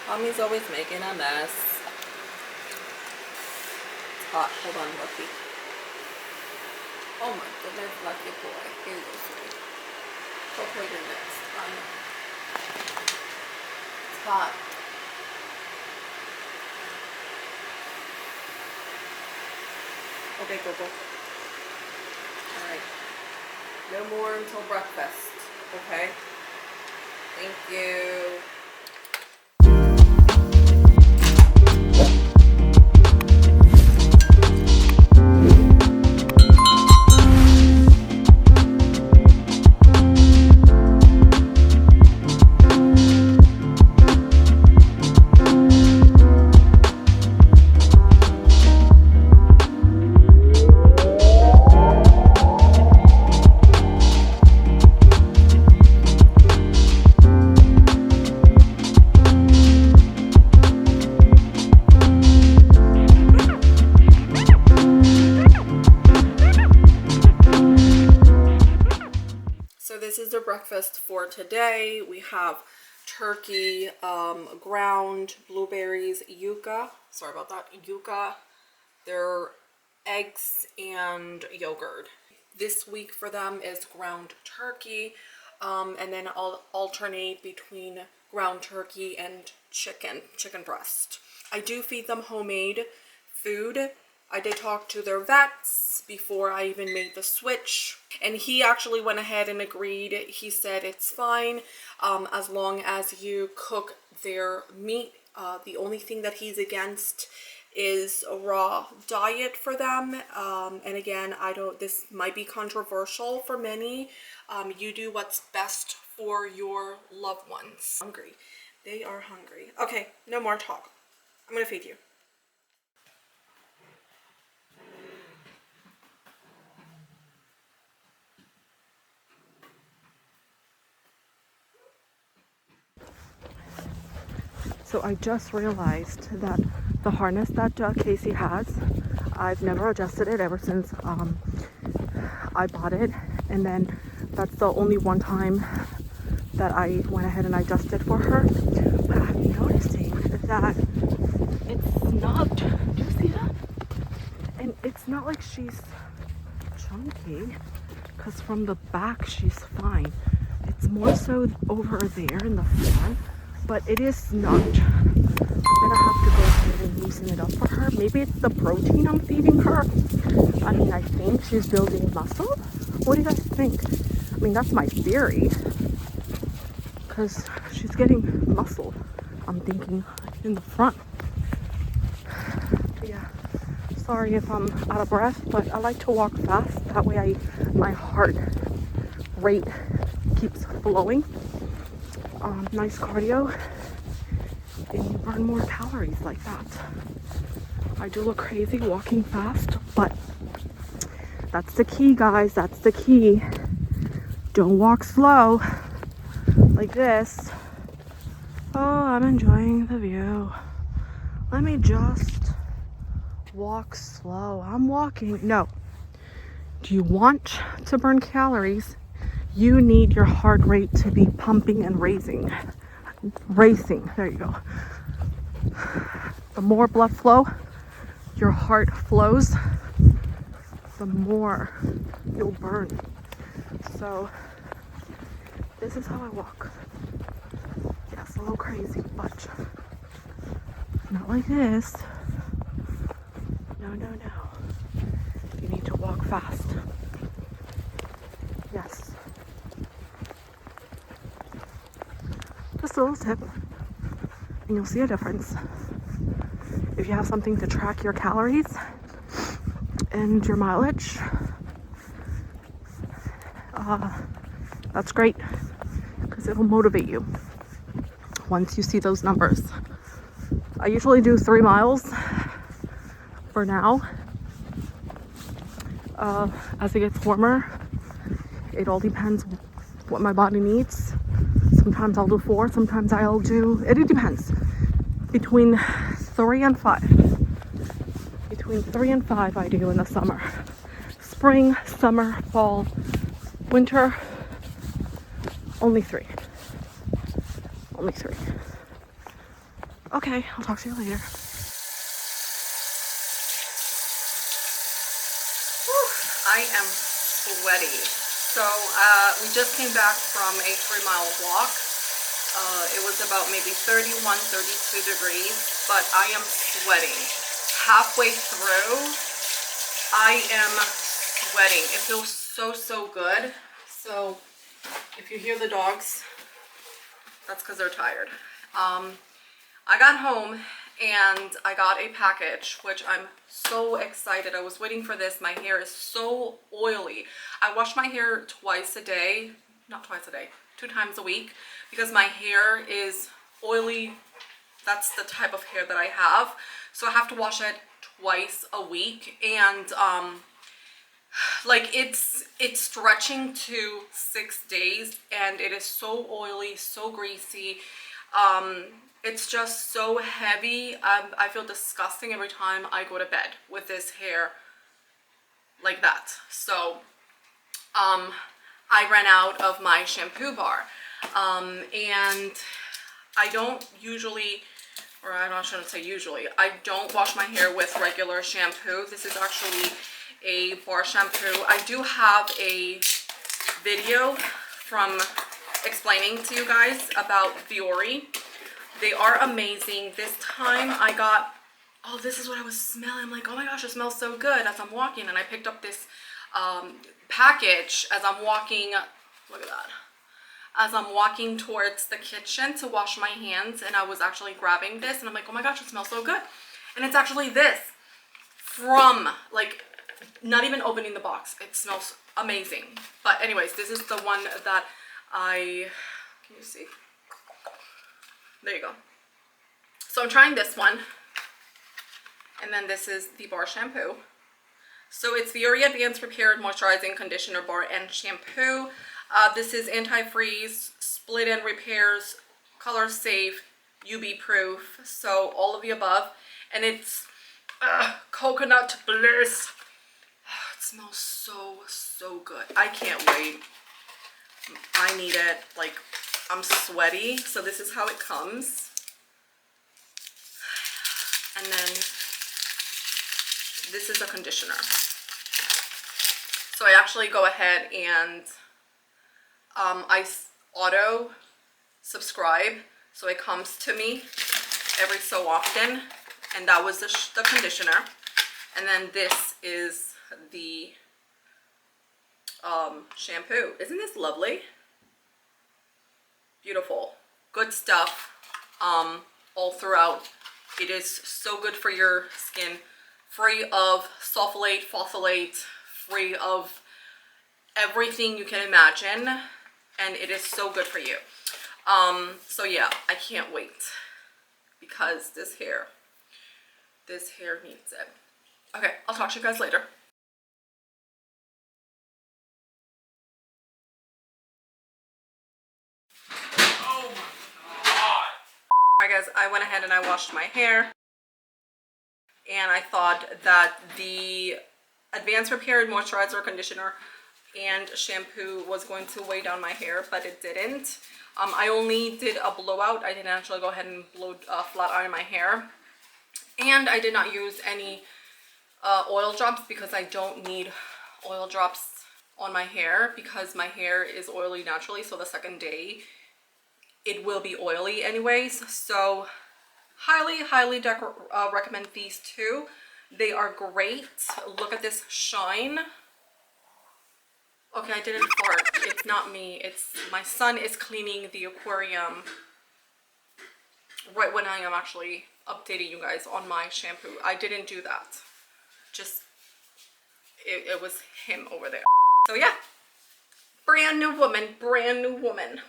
Mommy's always making a mess. It's hot. Hold on, Lucky. Oh my goodness, Lucky boy. Here you go, sweetie. Go play your next. I know. It's hot. Okay, go. Alright. No more until breakfast. Okay? Thank you. So this is the breakfast for today. We have turkey, ground blueberries, yuca. Sorry about that. Yuca. They're eggs and yogurt. This week for them is ground turkey, and then I'll alternate between ground turkey and chicken breast. I do feed them homemade food. I did talk to their vets before I even made the switch, and he actually went ahead and agreed. He said it's fine as long as you cook their meat. The only thing that he's against is a raw diet for them, and again, this might be controversial for many. You do what's best for your loved ones. Hungry. They are hungry. Okay, no more talk. I'm gonna feed you. So I just realized that the harness that Casey has, I've never adjusted it ever since I bought it, and then that's the only one time that I went ahead and adjusted for her. But I'm noticing that it's snubbed. Do you see that? And it's not like she's chunky, because from the back she's fine. It's more so over there in the front, but it is snubbed. I'm gonna have to go ahead and loosen it up for her. Maybe it's the protein I'm feeding her. I mean, I think she's building muscle. What do you guys think? I mean, that's my theory, because she's getting muscle, I'm thinking, in the front. But yeah, sorry if I'm out of breath, but I like to walk fast. That way my heart rate keeps flowing. Nice cardio, and you burn more calories like that. I do look crazy walking fast, but that's the key, guys. That's the key. Don't walk slow like this. Oh, I'm enjoying the view. Let me just walk slow. I'm walking. No. Do you want to burn calories? You need your heart rate to be pumping and racing. There you go. The more blood flow your heart flows, the more you'll burn. So this is how I walk. Yes, a little crazy, but not like this. No. You need to walk fast. Yes. Just a little tip, and you'll see a difference. If you have something to track your calories and your mileage, that's great, because it'll motivate you once you see those numbers. I usually do 3 miles for now. As it gets warmer, it all depends what my body needs. Sometimes I'll do 4, sometimes I'll do, it depends. Between 3 and 5. Between 3 and 5 I do in the summer. Spring, summer, fall, winter, only 3. Only 3. Okay, I'll talk to you later. Whew, I am sweaty. So we just came back from a 3-mile walk. It was about maybe 31, 32 degrees, but I am sweating. Halfway through, I am sweating. It feels so, so good. So if you hear the dogs, that's because they're tired. I got home and I got a package, which I'm so excited. I was waiting for this. My hair is so oily. I wash my hair twice a day, not twice a day, 2 times a week, because my hair is oily. That's the type of hair that I have. So I have to wash it twice a week. And like it's stretching to 6 days and it is so oily, so greasy. It's just so heavy. I feel disgusting every time I go to bed with this hair like that. So I ran out of my shampoo bar, and I don't usually, or I shouldn't say usually, I don't wash my hair with regular shampoo. This is actually a bar shampoo. I do have a video from explaining to you guys about Viore. They are amazing. This time I got, oh, this is what I was smelling. I'm like, oh my gosh, it smells so good as I'm walking. And I picked up this package as I'm walking, look at that, as I'm walking towards the kitchen to wash my hands. And I was actually grabbing this and I'm like, oh my gosh, it smells so good. And it's actually this from, like, not even opening the box. It smells amazing. But anyways, this is the one that can you see? There you go. So I'm trying this one. And then this is the bar shampoo. So it's Viore Advanced Repair Moisturizing Conditioner Bar and Shampoo. This is anti-freeze, split end repairs, color safe, UV proof. So all of the above. And it's coconut bliss. It smells so, so good. I can't wait. I need it. Like, I'm sweaty. So this is how it comes. And then this is a conditioner. So I actually go ahead and I auto subscribe. So it comes to me every so often. And that was the conditioner. And then this is the shampoo. Isn't this lovely? Beautiful. Good stuff all throughout. It is so good for your skin. Free of sulfolate, phthalate, free of everything you can imagine. And it is so good for you. So yeah, I can't wait. Because this hair needs it. Okay, I'll talk to you guys later. Oh my god. Alright guys, I went ahead and I washed my hair. And I thought that the Advanced Repair Moisturizer, Conditioner, and Shampoo was going to weigh down my hair, but it didn't. I only did a blowout. I didn't actually go ahead and blow flat iron my hair. And I did not use any oil drops because I don't need oil drops on my hair because my hair is oily naturally. So the second day it will be oily anyways. So highly recommend these two. They are great. Look at this shine. Okay, I didn't fart. It's not me. It's my son is cleaning the aquarium right when I am actually updating you guys on my shampoo. I didn't do that. Just, it was him over there. So yeah, brand new woman, brand new woman.